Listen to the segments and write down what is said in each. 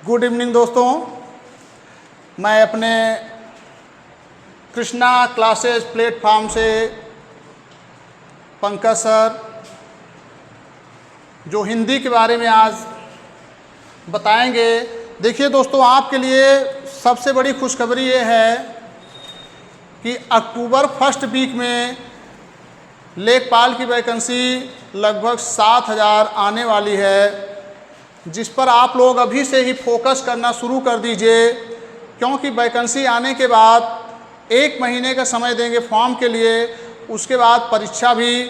Good evening दोस्तों, मैं अपने कृष्णा क्लासेस प्लेटफॉर्म से पंकज सर जो हिंदी के बारे में आज बताएंगे। देखिए दोस्तों, आपके लिए सबसे बड़ी खुशखबरी ये है कि अक्टूबर फर्स्ट वीक में लेखपाल की वैकेंसी लगभग 7,000 आने वाली है, जिस पर आप लोग अभी से ही फोकस करना शुरू कर दीजिए, क्योंकि वैकेंसी आने के बाद 1 महीने का समय देंगे फॉर्म के लिए। उसके बाद परीक्षा भी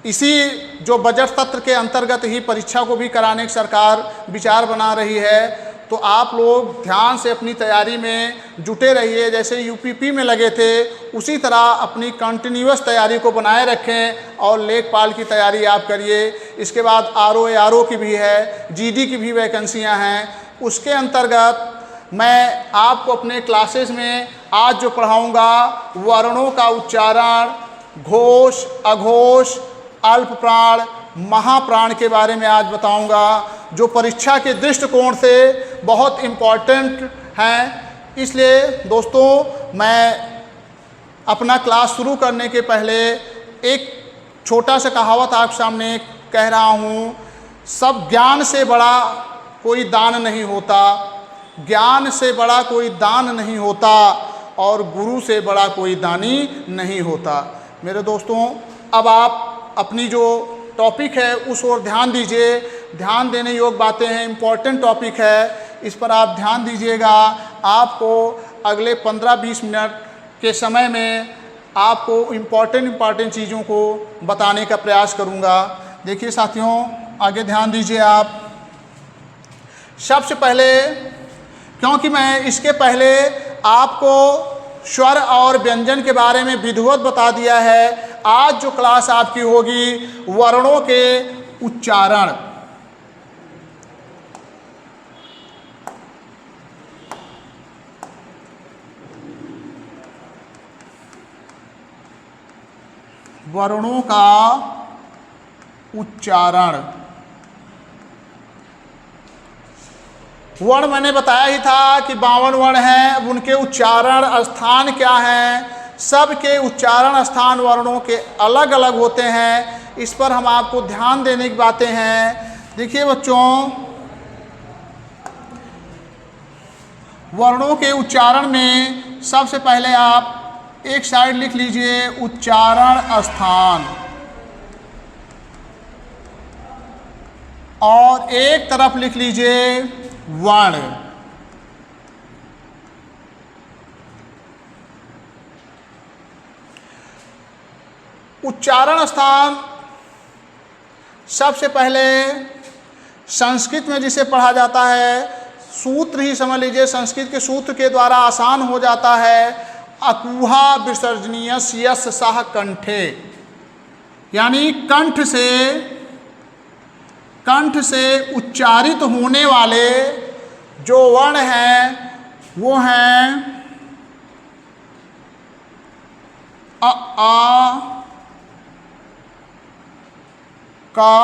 इसी जो बजट सत्र के अंतर्गत ही परीक्षा को भी कराने की सरकार विचार बना रही है। तो आप लोग ध्यान से अपनी तैयारी में जुटे रहिए। जैसे यूपीपी में लगे थे उसी तरह अपनी कंटिन्यूअस तैयारी को बनाए रखें और लेखपाल की तैयारी आप करिए। इसके बाद आरओ की भी है, जीडी की भी वैकेंसियां हैं। उसके अंतर्गत मैं आपको अपने क्लासेस में आज जो पढ़ाऊंगा वर्णों का उच्चारण, घोष, अघोष, अल्प प्राण, महाप्राण के बारे में आज बताऊंगा, जो परीक्षा के दृष्टिकोण से बहुत इम्पॉर्टेंट हैं। इसलिए दोस्तों, मैं अपना क्लास शुरू करने के पहले एक छोटा सा कहावत आप सामने कह रहा हूँ। सब ज्ञान से बड़ा कोई दान नहीं होता, ज्ञान से बड़ा कोई दान नहीं होता और गुरु से बड़ा कोई दानी नहीं होता। मेरे दोस्तों, अब आप अपनी जो टॉपिक है उस ओर ध्यान दीजिए। ध्यान देने योग्य बातें हैं, इम्पॉर्टेंट टॉपिक है, इस पर आप ध्यान दीजिएगा। आपको अगले 15-20 मिनट के समय में आपको इम्पॉर्टेंट चीज़ों को बताने का प्रयास करूँगा। देखिए साथियों, आगे ध्यान दीजिए आप। सबसे पहले, क्योंकि मैं इसके पहले आपको स्वर और व्यंजन के बारे में विधिवत बता दिया है, आज जो क्लास आपकी होगी वर्णों के उच्चारण। वर्णों का उच्चारण। वर्ण मैंने बताया ही था कि 52 वर्ण हैं। अब उनके उच्चारण स्थान क्या हैं? सबके उच्चारण स्थान वर्णों के अलग अलग होते हैं। इस पर हम आपको ध्यान देने की बातें हैं। देखिए बच्चों, वर्णों के उच्चारण में सबसे पहले आप एक साइड लिख लीजिए उच्चारण स्थान, और एक तरफ लिख लीजिए वर्ण। उच्चारण स्थान सबसे पहले संस्कृत में जिसे पढ़ा जाता है, सूत्र ही समझ लीजिए, संस्कृत के सूत्र के द्वारा आसान हो जाता है। अकुहा विसर्जनीय यस सह कंठे, यानी कंठ से उच्चारित होने वाले जो वर्ण हैं वो हैं अ, आ, का,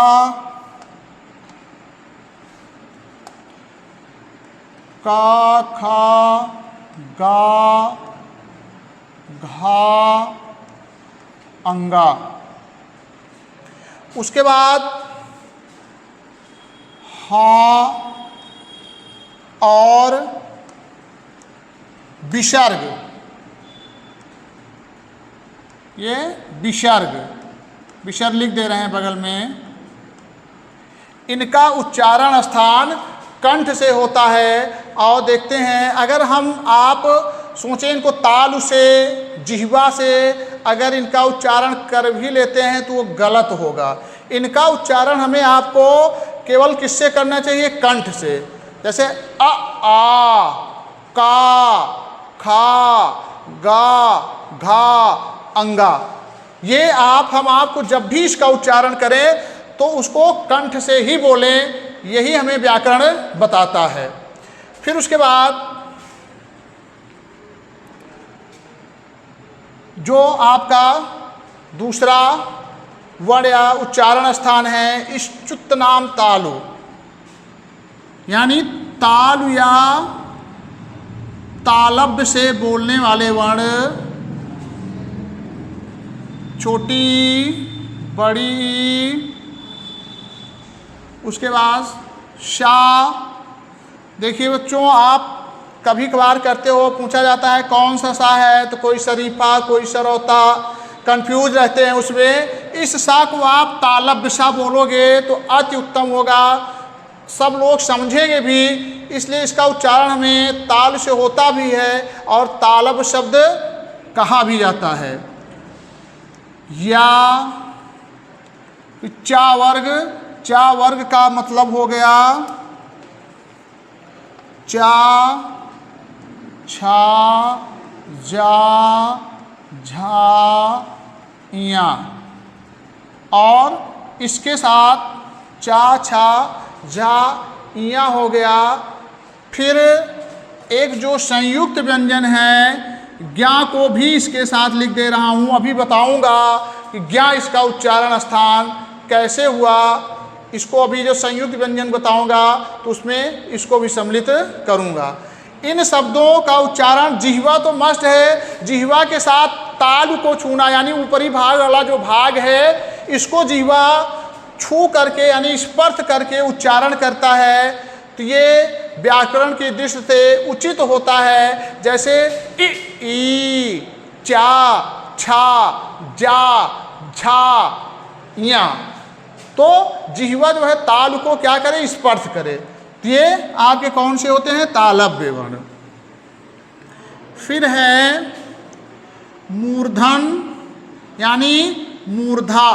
खा, गा, घा, अंगा। उसके बाद हा और विसर्ग, ये विसर्ग लिख दे रहे हैं बगल में। इनका उच्चारण स्थान कंठ से होता है। और देखते हैं, अगर आप सोचें इनको तालु से, जिह्वा से अगर इनका उच्चारण कर भी लेते हैं तो वो गलत होगा। इनका उच्चारण हमें आपको केवल किससे करना चाहिए? कंठ से। जैसे अ, आ, का, खा, गा, घा, अंगा। ये हम आपको जब भी इसका उच्चारण करें तो उसको कंठ से ही बोलें, यही हमें व्याकरण बताता है। फिर उसके बाद जो आपका दूसरा वर्ण या उच्चारण स्थान है इष्टुत नाम तालु, यानी तालु या तालव्य से बोलने वाले वर्ण छोटी, बड़ी, उसके बाद शा। देखिए बच्चों, आप कभी कभार करते हो, पूछा जाता है कौन सा सा है, तो कोई शरीफा, कोई सरौता, कंफ्यूज रहते हैं उसमें। इस सा को आप तालव्य सा बोलोगे तो अति उत्तम होगा, सब लोग समझेंगे भी, इसलिए इसका उच्चारण हमें ताल से होता भी है और तालव्य शब्द कहा भी जाता है। या चा वर्ग, चा वर्ग का मतलब हो गया चा, छा, जा, झा, या, और इसके साथ चा, छा, झा, या हो गया। फिर एक जो संयुक्त व्यंजन है ज्ञा को भी इसके साथ लिख दे रहा हूँ, अभी बताऊँगा कि ज्ञा इसका उच्चारण स्थान कैसे हुआ। इसको अभी जो संयुक्त व्यंजन बताऊँगा तो उसमें इसको भी सम्मिलित करूँगा। इन शब्दों का उच्चारण, जिह्वा तो मस्ट है, जिह्वा के साथ तालु को छूना, यानी ऊपरी भाग वाला जो भाग है इसको जिह्वा छू करके यानी स्पर्श करके उच्चारण करता है, तो ये व्याकरण की दृष्टि से उचित होता है। जैसे इ, ई, चा, छा, जा, झा, या, तो जिह्वा जो है तालु को क्या करे, स्पर्श करे। तो ये आपके कौन से होते हैं, तालव्य वर्ण। फिर है मूर्धन यानी मूर्धा,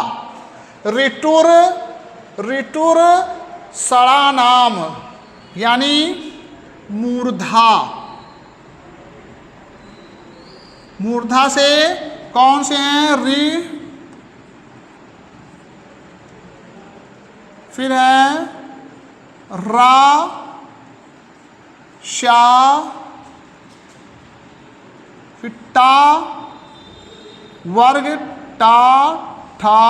ऋटुर, ऋटुर सड़ा नाम यानी मूर्धा। मूर्धा से कौन से हैं, रि, फिर है रा, शा, फिर टा वर्ग, टा, ठा,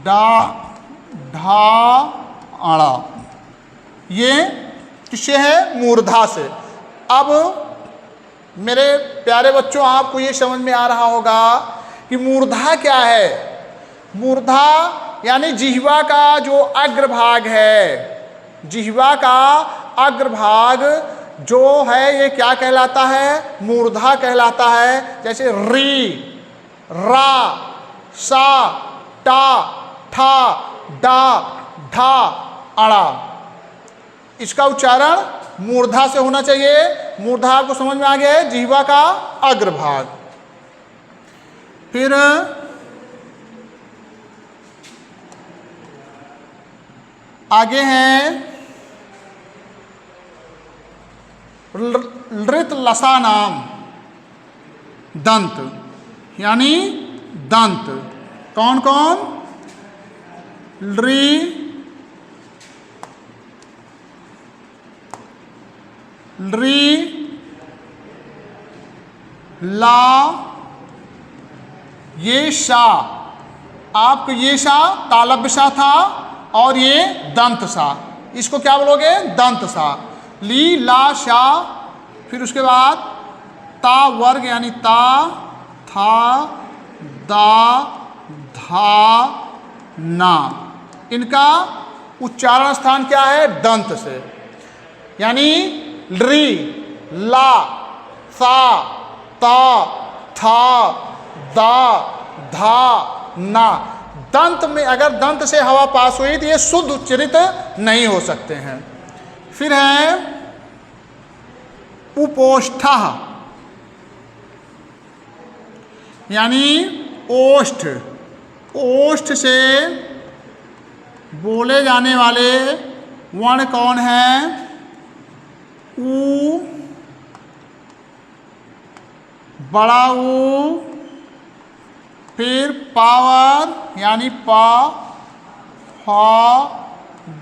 डा, ढा, आड़ा। ये किससे है, मूर्धा से। अब मेरे प्यारे बच्चों, आपको ये समझ में आ रहा होगा कि मूर्धा क्या है। मूर्धा यानी जिह्वा का जो अग्रभाग है, जिह्वा का अग्रभाग जो है ये क्या कहलाता है, मूर्धा कहलाता है। जैसे री, रा, सा, टा, ठा, डा, ढा, अड़ा, इसका उच्चारण मूर्धा से होना चाहिए। मूर्धा आपको समझ में आ गया है, जिह्वा का अग्रभाग। फिर आगे हैं लृत लसा नाम, दंत यानी दंत। कौन कौन, लृ, लृ, ला, ये शा। आपको ये शा तालव्य शा था और ये दंत सा, इसको क्या बोलोगे, दंत सा। ली, ला, शा, फिर उसके बाद ता वर्ग यानी ता, था, दा, धा, ना। इनका उच्चारण स्थान क्या है, दंत से, यानी ली, ला, सा, ता, था, दा, धा, ना। दंत में अगर दंत से हवा पास हुई तो ये शुद्ध उच्चरित नहीं हो सकते हैं। फिर है उपोष्ठः यानी ओष्ठ। ओष्ठ से बोले जाने वाले वर्ण कौन हैं, ऊ, बड़ा ऊ, फिर पावर यानी पा, फा,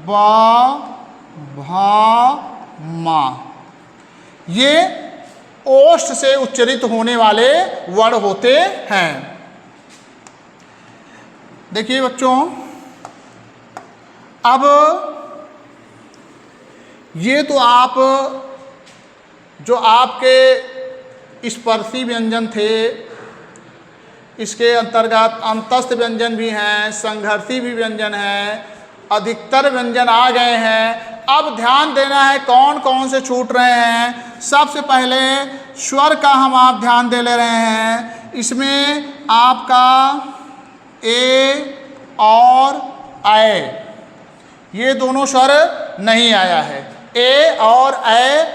बा, भा, मा। ये ओष्ठ से उच्चरित होने वाले वर्ण होते हैं। देखिए बच्चों, अब ये तो आप जो आपके स्पर्शी व्यंजन थे, इसके अंतर्गत अंतस्थ व्यंजन भी हैं, संघर्षी भी व्यंजन हैं, अधिकतर व्यंजन आ गए हैं। अब ध्यान देना है कौन कौन से छूट रहे हैं। सबसे पहले स्वर का हम आप ध्यान दे ले रहे हैं। इसमें आपका ए और ऐ, ये दोनों स्वर नहीं आया है, ए और ऐ।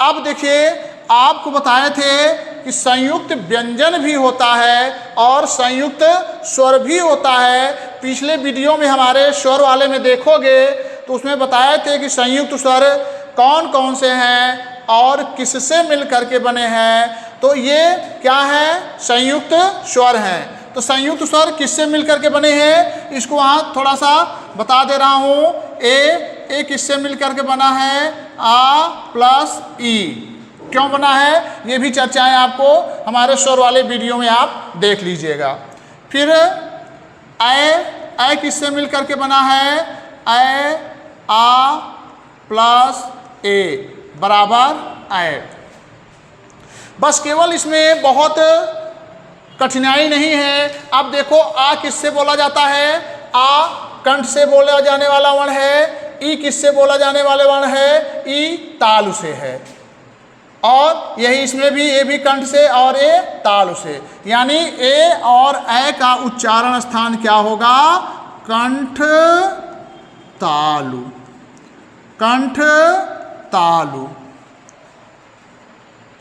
अब देखिए आपको बताए थे कि संयुक्त व्यंजन भी होता है और संयुक्त स्वर भी होता है। पिछले वीडियो में हमारे स्वर वाले में देखोगे तो उसमें बताए थे कि संयुक्त स्वर कौन कौन से हैं और किससे मिल करके बने हैं। तो ये क्या है, संयुक्त स्वर हैं। तो संयुक्त स्वर किससे मिल करके बने हैं, इसको वहाँ थोड़ा सा बता दे रहा हूँ। ए किससे मिल करके बना है, आ प्लस ई। क्यों बना है, ये भी चर्चाएं आपको हमारे स्वर वाले वीडियो में आप देख लीजिएगा। फिर ऐ किससे मिल करके बना है, ऐ आ प्लस ए बराबर ऐ। बस केवल इसमें बहुत कठिनाई नहीं है। अब देखो आ किससे बोला जाता है, आ कंठ से बोला जाने वाला वर्ण है। ई किससे बोला जाने वाले वर्ण है, ई तालु से है। और यही इसमें भी ए भी कंठ से और ए तालु से, यानी ए और ऐ का उच्चारण स्थान क्या होगा, कंठ तालु, कंठ तालु।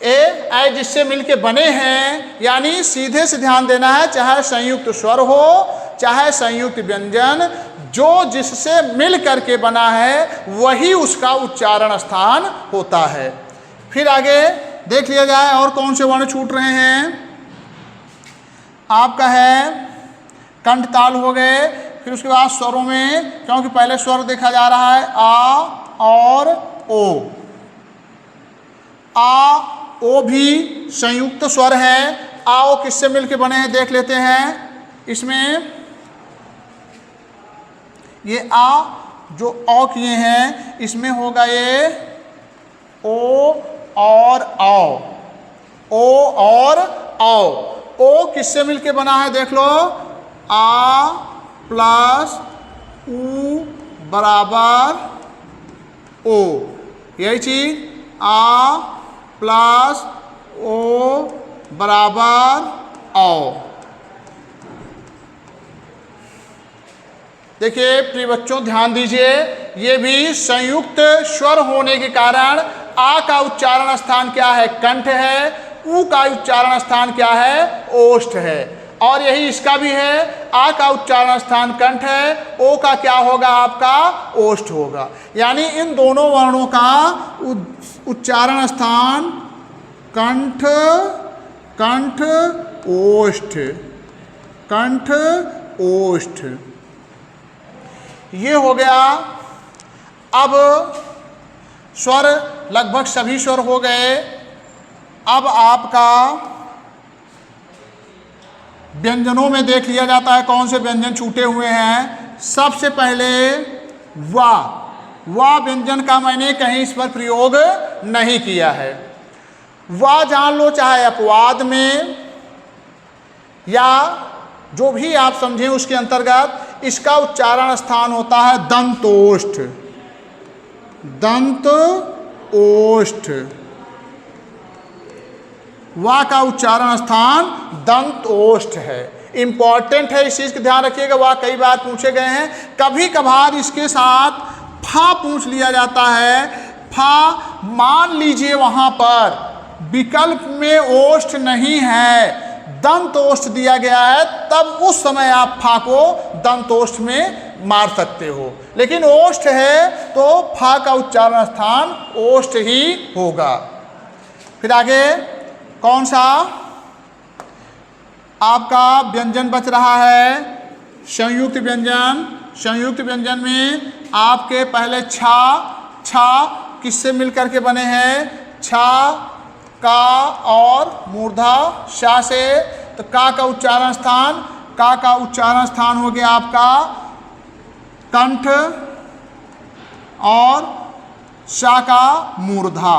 ए ऐ जिससे मिलके बने हैं, यानी सीधे से ध्यान देना है, चाहे संयुक्त स्वर हो चाहे संयुक्त व्यंजन, जो जिससे मिल करके बना है वही उसका उच्चारण स्थान होता है। फिर आगे देख लिया जाए और कौन से वर्ण छूट रहे हैं। आपका है कंठ ताल हो गए। फिर उसके बाद स्वरों में, क्योंकि पहले स्वर देखा जा रहा है आ और ओ। आ ओ भी संयुक्त स्वर है। आ ओ किससे मिलके बने हैं देख लेते हैं। इसमें ये आ जो औ किए हैं, इसमें होगा ये ओ और आओ, ओ और आओ। ओ किससे मिलके बना है देख लो, आ प्लस ऊ बराबर ओ। यही चीज आ प्लस ओ बराबर आओ। देखिए प्रिय बच्चों ध्यान दीजिए, ये भी संयुक्त स्वर होने के कारण आ का उच्चारण स्थान क्या है, कंठ है। ऊ का उच्चारण स्थान क्या है, ओष्ठ है। और यही इसका भी है, आ का उच्चारण स्थान कंठ है, ओ का क्या होगा आपका, ओष्ठ होगा। यानी इन दोनों वर्णों का उच्चारण स्थान कंठ, कंठ ओष्ठ, कंठ ओष्ठ, ये हो गया। अब स्वर लगभग सभी स्वर हो गए। अब आपका व्यंजनों में देख लिया जाता है कौन से व्यंजन छूटे हुए हैं। सबसे पहले वा व्यंजन का मैंने कहीं इस पर प्रयोग नहीं किया है। वा जान लो, चाहे अपवाद में या जो भी आप समझें उसके अंतर्गत, इसका उच्चारण स्थान होता है दंतोष्ठ, दंत ओष्ठ। वा का उच्चारण स्थान दंत ओष्ठ है। इंपॉर्टेंट है, इस चीज़ का ध्यान रखिएगा। वा कई बार पूछे गए हैं। कभी कभार इसके साथ फा पूछ लिया जाता है। फा मान लीजिए वहाँ पर विकल्प में ओष्ठ नहीं है, दंतोष्ठ दिया गया है, तब उस समय आप फा को दंतोष्ठ में मार सकते हो। लेकिन ओष्ठ है तो फा का उच्चारण स्थान ओष्ठ ही होगा। फिर आगे कौन सा आपका व्यंजन बच रहा है, संयुक्त व्यंजन। संयुक्त व्यंजन में आपके पहले छा किससे मिलकर के बने हैं, छा का और मूर्धा शा से। तो का उच्चारण स्थान, का उच्चारण स्थान हो गया आपका कंठ और सा का मूर्धा,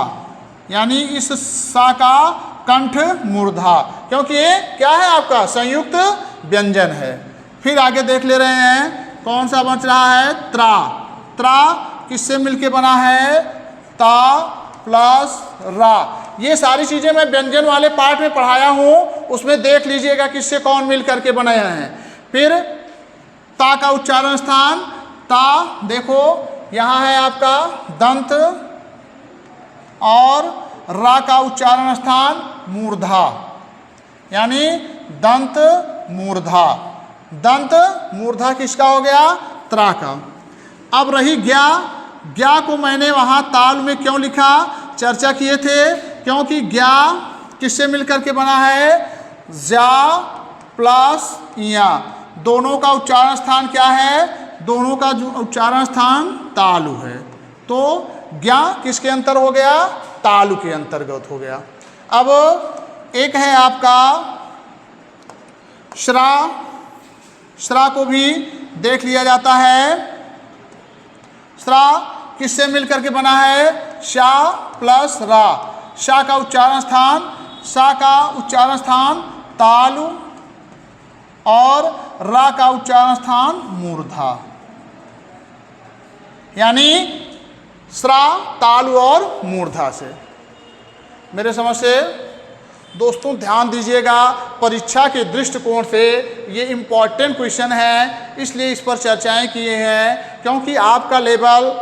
यानी इस सा का कंठ मूर्धा, क्योंकि ये क्या है आपका संयुक्त व्यंजन है। फिर आगे देख ले रहे हैं कौन सा बच रहा है, त्रा। त्रा किससे मिलके बना है, ता प्लस रा। ये सारी चीज़ें मैं व्यंजन वाले पार्ट में पढ़ाया हूँ, उसमें देख लीजिएगा किससे कौन मिल करके बनाया है। फिर ता का उच्चारण स्थान, ता देखो यहाँ है आपका दंत, और रा का उच्चारण स्थान मूर्धा, यानी दंत मूर्धा। दंत मूर्धा किसका हो गया, त्रा का। अब रही ज्ञा। ज्ञा को मैंने वहाँ ताल में क्यों लिखा, चर्चा किए थे, क्योंकि ज्ञा किससे मिलकर के बना है, ज्या प्लस इया। दोनों का उच्चारण स्थान क्या है, दोनों का जो उच्चारण स्थान तालु है, तो ज्ञा किसके अंतर हो गया, तालु के अंतर्गत हो गया। अब एक है आपका श्रा। श्रा को भी देख लिया जाता है। श्रा किससे मिलकर के बना है, शा प्लस रा। शा का उच्चारण स्थान, सा का उच्चारण स्थान तालु, और रा का उच्चारण स्थान मूर्धा, यानी श्रा तालु और मूर्धा से। मेरे समझ से दोस्तों ध्यान दीजिएगा, परीक्षा के दृष्टिकोण से ये इम्पॉर्टेंट क्वेश्चन है, इसलिए इस पर चर्चाएं किए हैं, क्योंकि आपका लेवल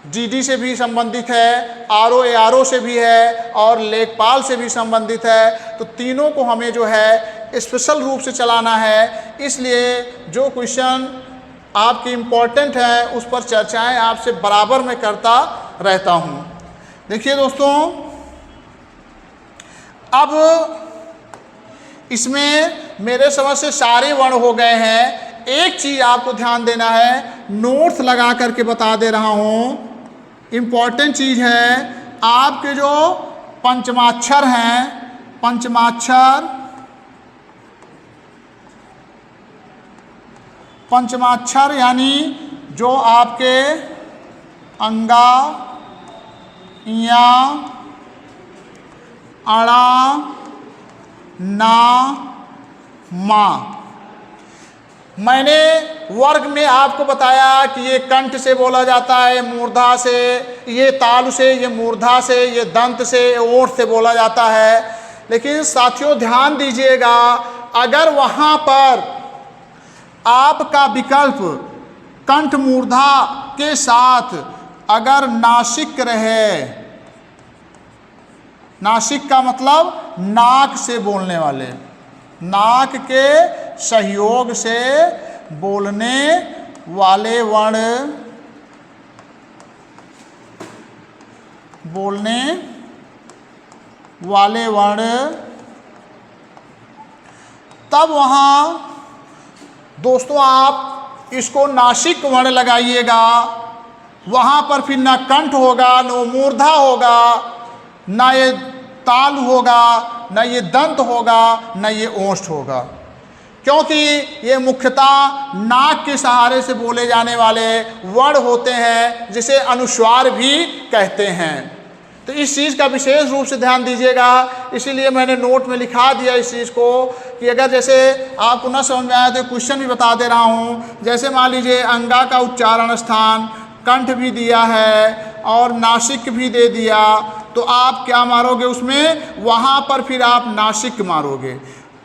जीडी से भी संबंधित है, आरओ एआरओ से भी है, और लेखपाल से भी संबंधित है। तो तीनों को हमें जो है स्पेशल रूप से चलाना है, इसलिए जो क्वेश्चन आपके इम्पॉर्टेंट हैं उस पर चर्चाएं आपसे बराबर मैं करता रहता हूँ। देखिए दोस्तों, अब इसमें मेरे समझ से सारे वर्ण हो गए हैं। एक चीज़ आपको ध्यान देना है, नोट्स लगा करके बता दे रहा हूँ, इम्पॉर्टेंट चीज़ है। आपके जो पंचमाक्षर हैं, पंचमाक्षर यानी जो आपके अंगा, इया, अड़ा, ना, मा। मैंने वर्ग में आपको बताया कि ये कंठ से बोला जाता है, मूर्धा से, ये तालु से, ये मूर्धा से, ये दंत से, ओठ से बोला जाता है। लेकिन साथियों ध्यान दीजिएगा, अगर वहाँ पर आपका विकल्प कंठ मूर्धा के साथ अगर नासिक रहे, नासिक का मतलब नाक से बोलने वाले, नाक के सहयोग से बोलने वाले वर्ण, बोलने वाले वर्ण, तब वहाँ दोस्तों आप इसको नासिक वर्ण लगाइएगा। वहाँ पर फिर ना कंठ होगा, ना मूर्धा होगा, ना ये ताल होगा, ना ये दंत होगा, ना ये ओष्ठ होगा, क्योंकि ये मुख्यतः नाक के सहारे से बोले जाने वाले वर्ण होते हैं, जिसे अनुस्वार भी कहते हैं। तो इस चीज़ का विशेष रूप से ध्यान दीजिएगा, इसीलिए मैंने नोट में लिखा दिया इस चीज़ को कि अगर जैसे आपको न समझ में आया तो क्वेश्चन भी बता दे रहा हूँ। जैसे मान लीजिए अंगा का उच्चारण स्थान कंठ भी दिया है और नासिक भी दे दिया, तो आप क्या मारोगे उसमें, वहाँ पर फिर आप नासिक मारोगे।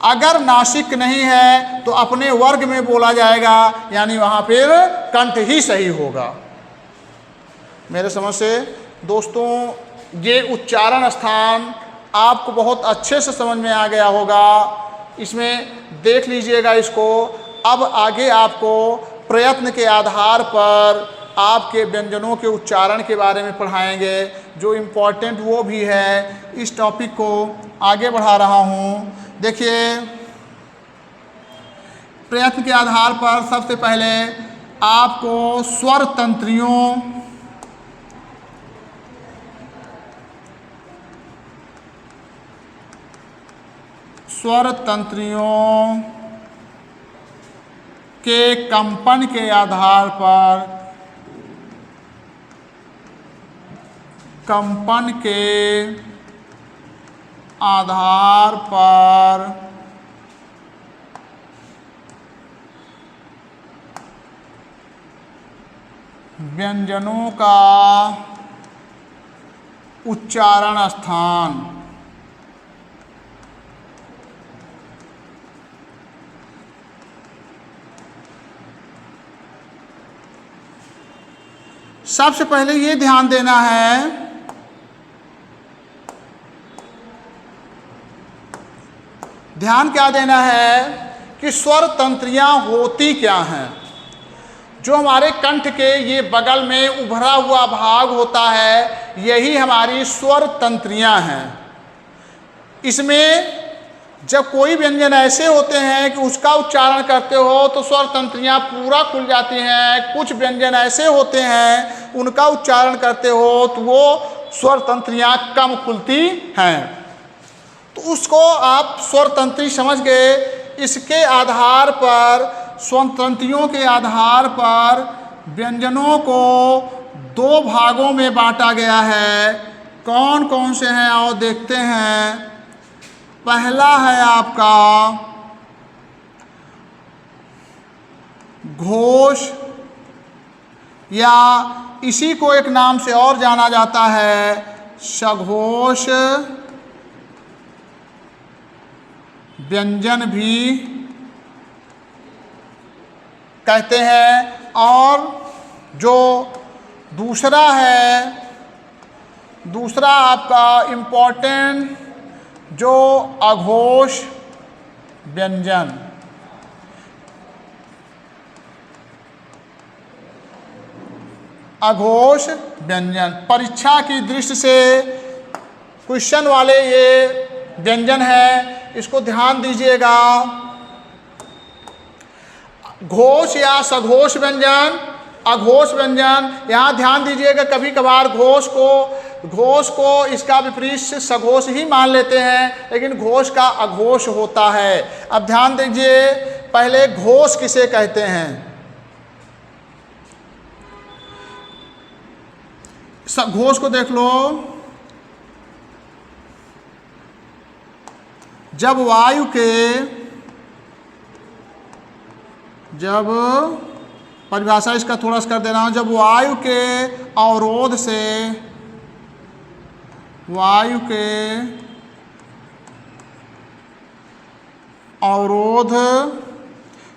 अगर नासिक नहीं है तो अपने वर्ग में बोला जाएगा, यानी वहाँ फिर कंठ ही सही होगा। मेरे समझ से दोस्तों ये उच्चारण स्थान आपको बहुत अच्छे से समझ में आ गया होगा, इसमें देख लीजिएगा इसको। अब आगे आपको प्रयत्न के आधार पर आपके व्यंजनों के उच्चारण के बारे में पढ़ाएंगे, जो इम्पोर्टेंट वो भी है। इस टॉपिक को आगे बढ़ा रहा हूँ। देखिए, प्रयत्न के आधार पर सबसे पहले आपको स्वर तंत्रियों के कंपन के आधार पर कंपन के आधार पर व्यंजनों का उच्चारण स्थान। सबसे पहले ये ध्यान देना है क्या देना है कि स्वर तंत्रियां होती क्या हैं। जो हमारे कंठ के ये बगल में उभरा हुआ भाग होता है, यही हमारी स्वर तंत्रियां हैं। इसमें जब कोई व्यंजन ऐसे होते हैं कि उसका उच्चारण करते हो तो स्वर तंत्रियां पूरा खुल जाती हैं, कुछ व्यंजन ऐसे होते हैं उनका उच्चारण करते हो तो वो स्वर तंत्रियां कम खुलती हैं। तो उसको आप स्वर तंत्री समझ गए। इसके आधार पर, स्वर तंत्रियों के आधार पर व्यंजनों को दो भागों में बांटा गया है। कौन कौन से हैं और देखते हैं। पहला है आपका घोष, या इसी को एक नाम से और जाना जाता है सघोष व्यंजन भी कहते हैं। और जो दूसरा आपका इम्पोर्टेंट जो अघोष व्यंजन। अघोष व्यंजन परीक्षा की दृष्टि से क्वेश्चन वाले ये व्यंजन है, इसको ध्यान दीजिएगा। घोष या सघोष व्यंजन, अघोष व्यंजन, यहाँ ध्यान दीजिएगा। कभी कभार घोष को इसका विपरीत से सघोष ही मान लेते हैं, लेकिन घोष का अघोष होता है। अब ध्यान दीजिए, पहले घोष किसे कहते हैं। घोष को देख लो। जब परिभाषा इसका थोड़ा सा कर दे रहा हूं। जब वायु के अवरोध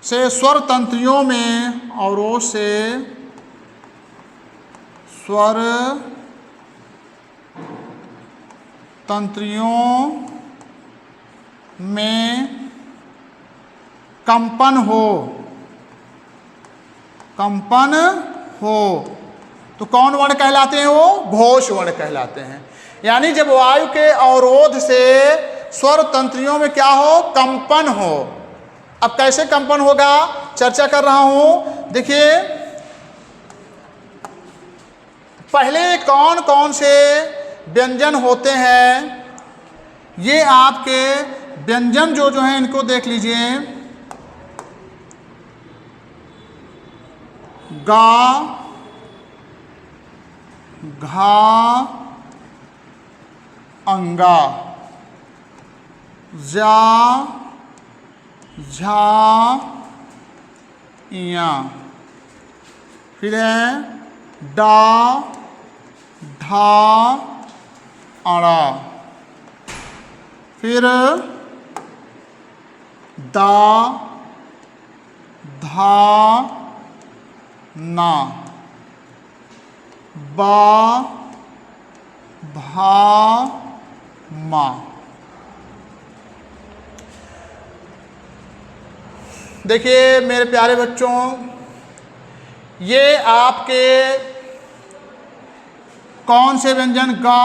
से स्वर तंत्रियों में स्वर तंत्रियों में कंपन हो तो कौन वर्ण कहलाते हैं। वो घोष वर्ण कहलाते हैं। यानी जब वायु के अवरोध से स्वर तंत्रियों में क्या हो, कंपन हो। अब कैसे कंपन होगा चर्चा कर रहा हूं। देखिए, पहले कौन कौन से व्यंजन होते हैं, ये आपके व्यंजन जो हैं इनको देख लीजिए। गा, घा, अंगा, जा, झा, इया। फिर है डा, ढा, अड़ा। फिर दा, धा, ना, बा, भा, मा। देखिए मेरे प्यारे बच्चों, ये आपके कौन से व्यंजन गा।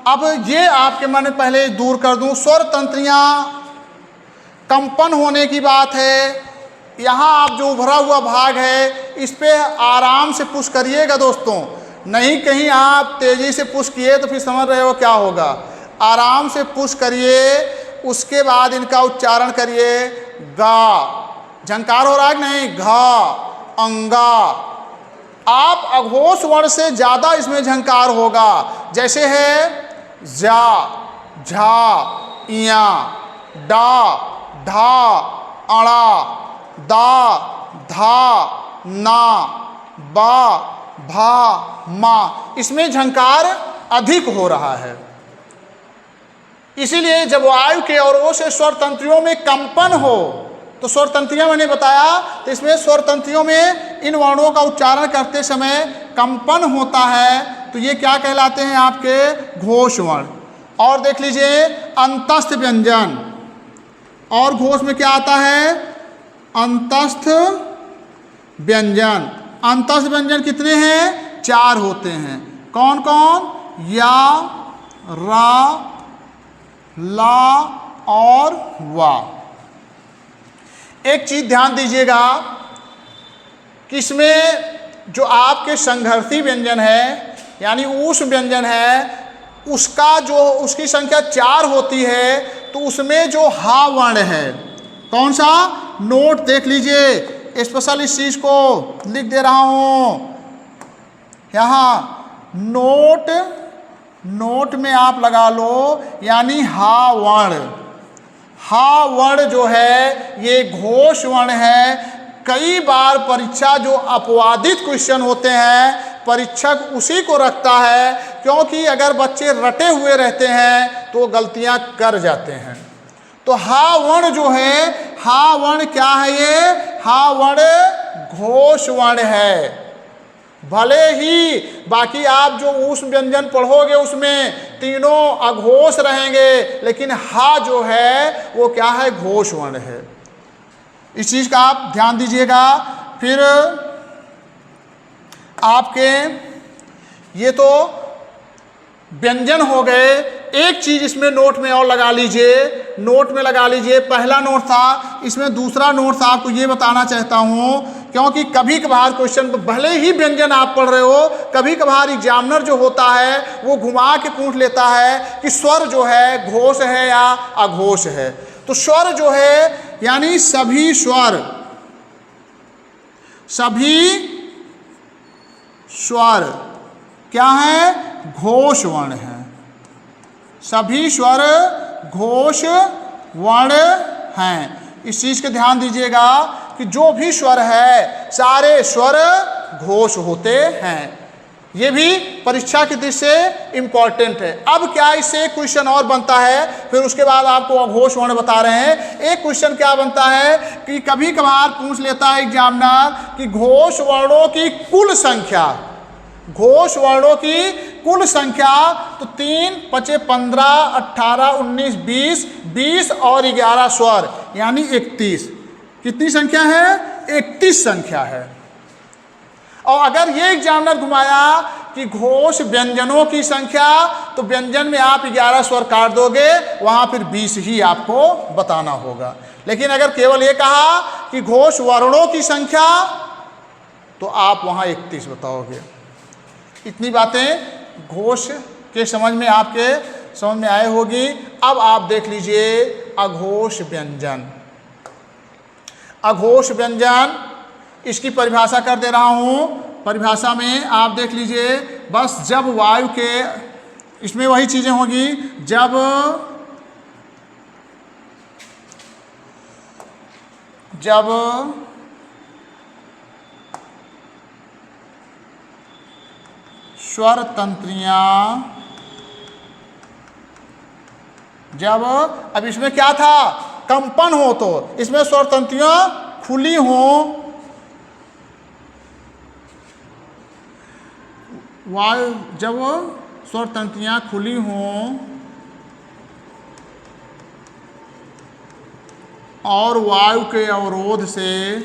अब ये आपके मन में पहले दूर कर दूं, स्वर तंत्रियां कंपन होने की बात है। यहाँ आप जो उभरा हुआ भाग है इस पे आराम से पुश करिएगा दोस्तों, नहीं कहीं आप तेजी से पुश किए तो फिर समझ रहे हो क्या होगा। आराम से पुश करिए, उसके बाद इनका उच्चारण करिए। गा, झंकार हो रहा है कि नहीं, घा, अंगा, आप अघोष वर्ण से ज़्यादा इसमें झंकार होगा, जैसे है जा, झा, इया, डा, ढा, अड़ा, दा, धा, ना, बा, भा, मा, इसमें झंकार अधिक हो रहा है। इसीलिए जब वायु के अवरोध से स्वर तंत्रियों में कंपन हो, तो स्वर तंत्रियां मैंने बताया, तो इसमें स्वर तंत्रियों में इन वर्णों का उच्चारण करते समय कंपन होता है, तो ये क्या कहलाते हैं आपके घोष वर्ण। और देख लीजिए अंतस्थ व्यंजन, और घोष में क्या आता है अंतस्थ व्यंजन। अंतस्थ व्यंजन कितने हैं? 4 होते हैं। कौन कौन? या, रा, ला और वा। एक चीज ध्यान दीजिएगा कि इसमें जो आपके संघर्षी व्यंजन है यानी ऊष् व्यंजन है, उसका जो उसकी संख्या 4 होती है, तो उसमें जो हा वर्ण है, कौन सा? नोट देख लीजिए, स्पेशल इस चीज को लिख दे रहा हूं यहाँ, नोट में आप लगा लो, यानी हा वर्ण। हा वर्ण जो है ये घोष वर्ण है। कई बार परीक्षा जो अपवादित क्वेश्चन होते हैं, परीक्षक उसी को रखता है, क्योंकि अगर बच्चे रटे हुए रहते हैं तो गलतियां कर जाते हैं। तो हा वर्ण जो है, हा वर्ण क्या है? ये हा वर्ण घोष वर्ण है। भले ही बाकी आप जो ऊष्म व्यंजन पढ़ोगे उसमें तीनों अघोष रहेंगे, लेकिन हा जो है वो क्या है? घोष वर्ण है। इस चीज का आप ध्यान दीजिएगा। फिर आपके ये तो व्यंजन हो गए। एक चीज इसमें नोट में और लगा लीजिए, नोट में लगा लीजिए। पहला नोट था, इसमें दूसरा नोट था, आपको ये बताना चाहता हूं, क्योंकि कभी कभार क्वेश्चन भले ही व्यंजन आप पढ़ रहे हो, कभी कभार एग्जामिनर जो होता है वो घुमा के पूछ लेता है कि स्वर जो है घोष है या अघोष है। तो स्वर जो है यानी सभी स्वर, क्या है? घोष वर्ण है। सभी स्वर घोष वर्ण हैं। इस चीज के ध्यान दीजिएगा कि जो भी स्वर है सारे स्वर घोष होते हैं। ये भी परीक्षा की दृष्टि से इम्पॉर्टेंट है। अब क्या इससे एक क्वेश्चन और बनता है, फिर उसके बाद आपको अघोष वर्ण बता रहे हैं। एक क्वेश्चन क्या बनता है कि कभी कभार पूछ लेता है एग्जामिनर कि घोष वर्णों की कुल संख्या, घोष वर्णों की कुल संख्या, तो 3, 5, 15, 18, 19, 20 और 11 स्वर यानी 31। कितनी संख्या है? 31 संख्या है। और अगर ये एग्जामिनर घुमाया कि घोष व्यंजनों की संख्या, तो व्यंजन में आप 11 स्वर काट दोगे, वहां फिर 20 ही आपको बताना होगा। लेकिन अगर केवल ये कहा कि घोष वर्णों की संख्या, तो आप वहां 31 बताओगे। इतनी बातें घोष के समझ में आपके समझ में आए होगी। अब आप देख लीजिए अघोष व्यंजन। अघोष व्यंजन, इसकी परिभाषा कर दे रहा हूं। परिभाषा में आप देख लीजिए, बस जब वायु के, इसमें वही चीजें होगी, जब स्वर तंत्रियां, जब, अब इसमें क्या था? कंपन हो, तो इसमें स्वर तंत्रियां खुली हों, वायु, जब स्वर तंत्रियां खुली हों और वायु के अवरोध से,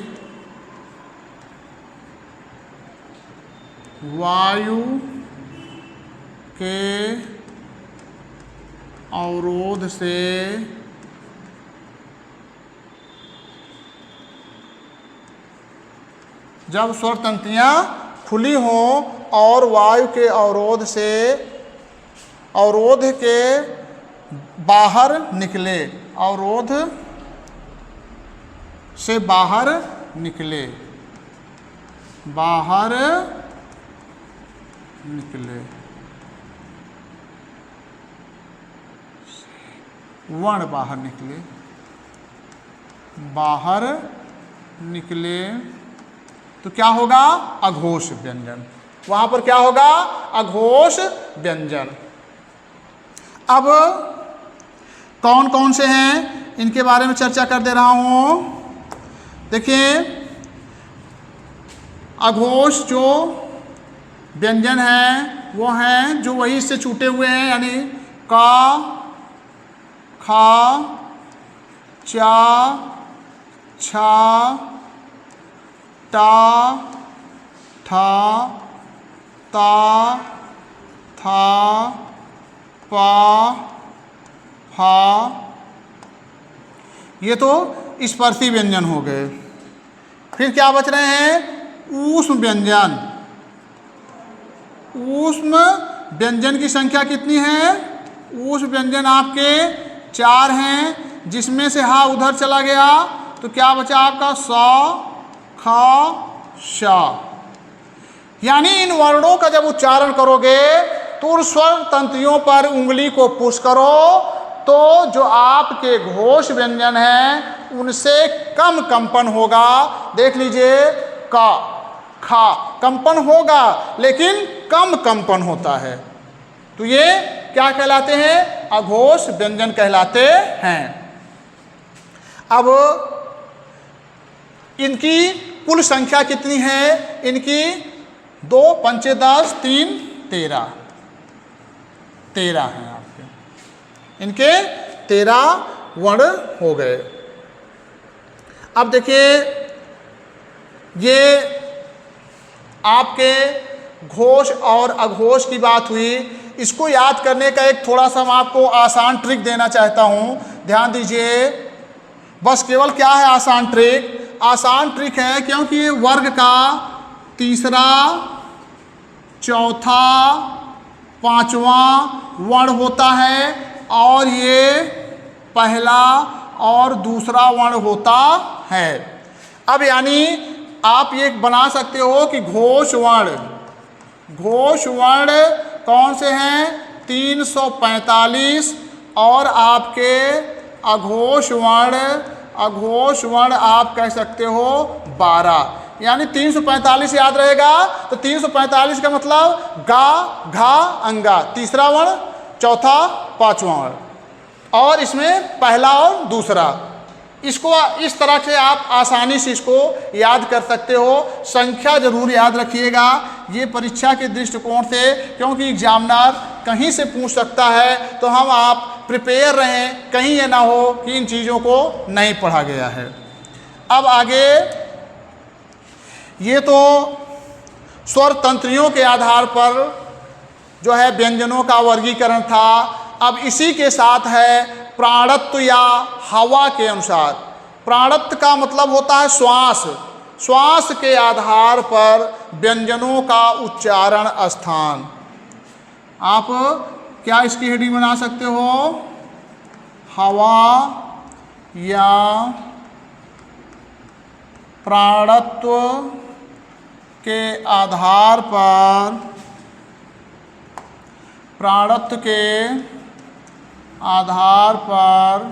वायु के अवरोध से जब स्वर तंत्रियां खुली हों और वायु के अवरोध से, अवरोध के बाहर निकले, अवरोध से बाहर निकले, बाहर निकले, वर्ण बाहर निकले, बाहर निकले तो क्या होगा? अघोष व्यंजन। वहां पर क्या होगा? अघोष व्यंजन। अब कौन कौन से हैं इनके बारे में चर्चा कर दे रहा हूं। देखिए, अघोष जो व्यंजन हैं वो हैं जो वही से छूटे हुए हैं, यानी का, खा, चा, छा, टा, ठा, ता, था, पा, फा, ये तो स्पर्शी व्यंजन हो गए। फिर क्या बच रहे हैं? ऊष्म व्यंजन। ऊष्म व्यंजन की संख्या कितनी है? ऊष्म व्यंजन आपके 4 हैं, जिसमें से हा उधर चला गया तो क्या बचा आपका? सा, खा, शा। यानी इन वर्णों का जब उच्चारण करोगे तो उन स्वर तंत्रियों पर उंगली को पुश करो तो जो आपके घोष व्यंजन हैं उनसे कम कंपन होगा। देख लीजिए, का, खा कंपन होगा लेकिन कम कंपन होता है, तो ये क्या कहलाते हैं? अघोष व्यंजन कहलाते हैं। अब इनकी कुल संख्या कितनी है? इनकी 2 पंचे 10, 3 13, 13 हैं आपके। इनके 13 वर्ण हो गए। अब देखिए, ये आपके घोष और अघोष की बात हुई। इसको याद करने का एक थोड़ा सा मैं आपको आसान ट्रिक देना चाहता हूं, ध्यान दीजिए। बस केवल क्या है आसान ट्रिक? आसान ट्रिक है क्योंकि ये वर्ग का तीसरा, चौथा, पांचवां वर्ण होता है और ये पहला और दूसरा वर्ण होता है। अब यानी आप ये बना सकते हो कि घोष वर्ण कौन से हैं? 345 और आपके अघोष वर्ण आप कह सकते हो 12। यानी 345 याद रहेगा तो 345 का मतलब गा, घा, अंगा, तीसरा वर्ण, चौथा, पांचवा वर्ण और इसमें पहला और दूसरा। इसको इस तरह से आप आसानी से इसको याद कर सकते हो। संख्या जरूर याद रखिएगा ये परीक्षा के दृष्टिकोण से, क्योंकि एग्जामिनर कहीं से पूछ सकता है, तो हम आप प्रिपेयर रहें, कहीं ये ना हो कि इन चीज़ों को नहीं पढ़ा गया है। अब आगे, ये तो स्वर तंत्रियों के आधार पर जो है व्यंजनों का वर्गीकरण था। अब इसी के साथ है प्राणत्व या हवा के अनुसार। प्राणत्व का मतलब होता है श्वास। श्वास के आधार पर व्यंजनों का उच्चारण स्थान। आप क्या इसकी हेडिंग बना सकते हो? हवा या प्राणत्व के आधार पर, प्राणत्व के आधार पर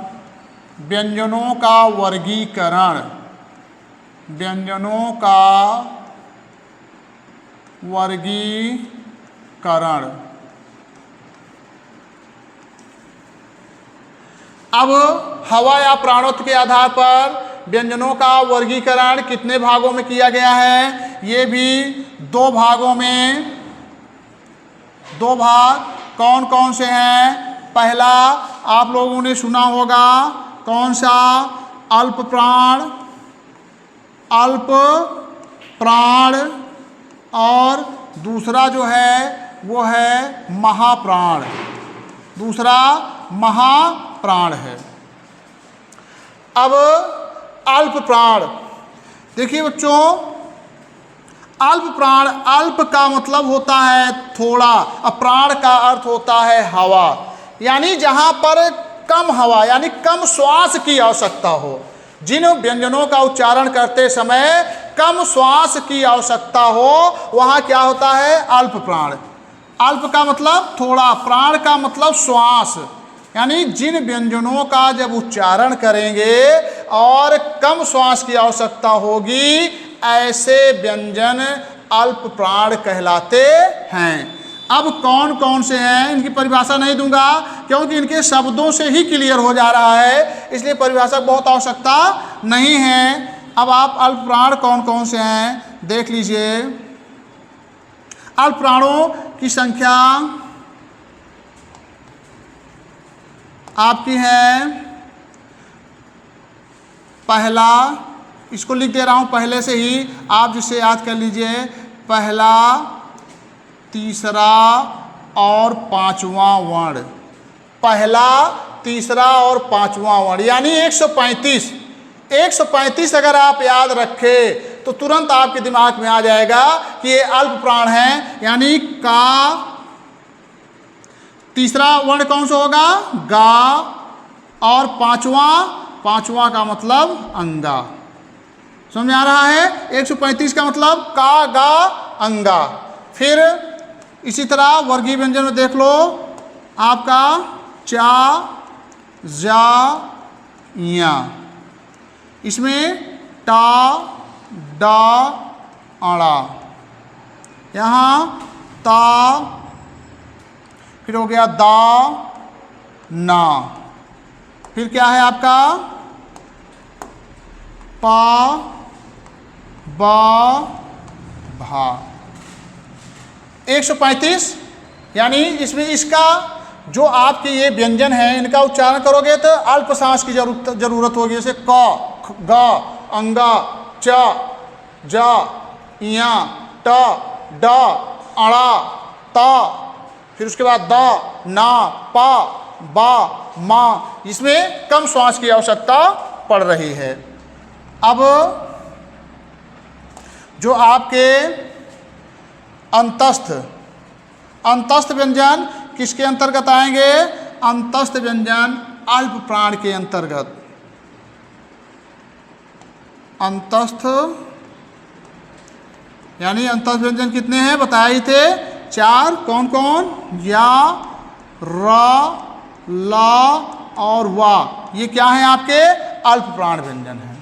व्यंजनों का वर्गीकरण, व्यंजनों का वर्गीकरण। अब हवा या प्राणत्व के आधार पर व्यंजनों का वर्गीकरण कितने भागों में किया गया है? ये भी 2 भागों में। 2 भाग कौन कौन से हैं? पहला आप लोगों ने सुना होगा, कौन सा? अल्प प्राण और दूसरा जो है वो है महाप्राण। दूसरा महाप्राण है। अब अल्प प्राण, देखिए बच्चों, अल्प प्राण, अल्प का मतलब होता है थोड़ा, प्राण का अर्थ होता है हवा, यानी जहाँ पर कम हवा यानी कम श्वास की आवश्यकता हो। जिन व्यंजनों का उच्चारण करते समय कम श्वास की आवश्यकता हो, वहाँ क्या होता है? अल्प प्राण। अल्प का मतलब थोड़ा, प्राण का मतलब श्वास, यानी जिन व्यंजनों का जब उच्चारण करेंगे और कम श्वास की आवश्यकता होगी, ऐसे व्यंजन अल्प प्राण कहलाते हैं। अब कौन कौन से हैं इनकी परिभाषा नहीं दूंगा, क्योंकि इनके शब्दों से ही क्लियर हो जा रहा है, इसलिए परिभाषा बहुत आवश्यकता नहीं है। अब आप अल्प प्राण कौन कौन से हैं देख लीजिए। अल्प प्राणों की संख्या आपकी है, पहला, इसको लिख दे रहा हूं पहले से ही, आप जिससे याद कर लीजिए, पहला, तीसरा और पांचवा वर्ण। पहला, तीसरा और पांचवा वर्ण यानी 135। 135 अगर आप याद रखें तो तुरंत आपके दिमाग में आ जाएगा कि ये अल्प प्राण है। यानी का, तीसरा वर्ण कौन सा होगा, गा, और पांचवा का मतलब अंगा। समझ में आ रहा है? 135 का मतलब का, गा, अंगा। फिर इसी तरह वर्गीय व्यंजन में देख लो, आपका चा, जा, या, इसमें टा, डा, अड़ा, यहाँ ता, फिर हो गया दा, ना, फिर क्या है आपका पा, बा, भा। 135 यानी इसमें इसका जो आपके ये व्यंजन है इनका उच्चारण करोगे तो अल्प सांस की जरूरत होगी, जैसे क, गा, अंगा, चा, जा, या, टा, डा, अड़ा, ता, फिर उसके बाद दा, ना, पा, बा, मा, इसमें कम श्वास की आवश्यकता पड़ रही है। अब जो आपके अंतस्थ व्यंजन किसके अंतर्गत आएंगे, अंतस्थ व्यंजन अल्प प्राण के अंतर्गत। अंतस्थ यानी अंतस्थ व्यंजन कितने हैं बताए ही थे, 4। कौन कौन, या, रा, ला और वा, ये क्या है आपके अल्प प्राण व्यंजन है।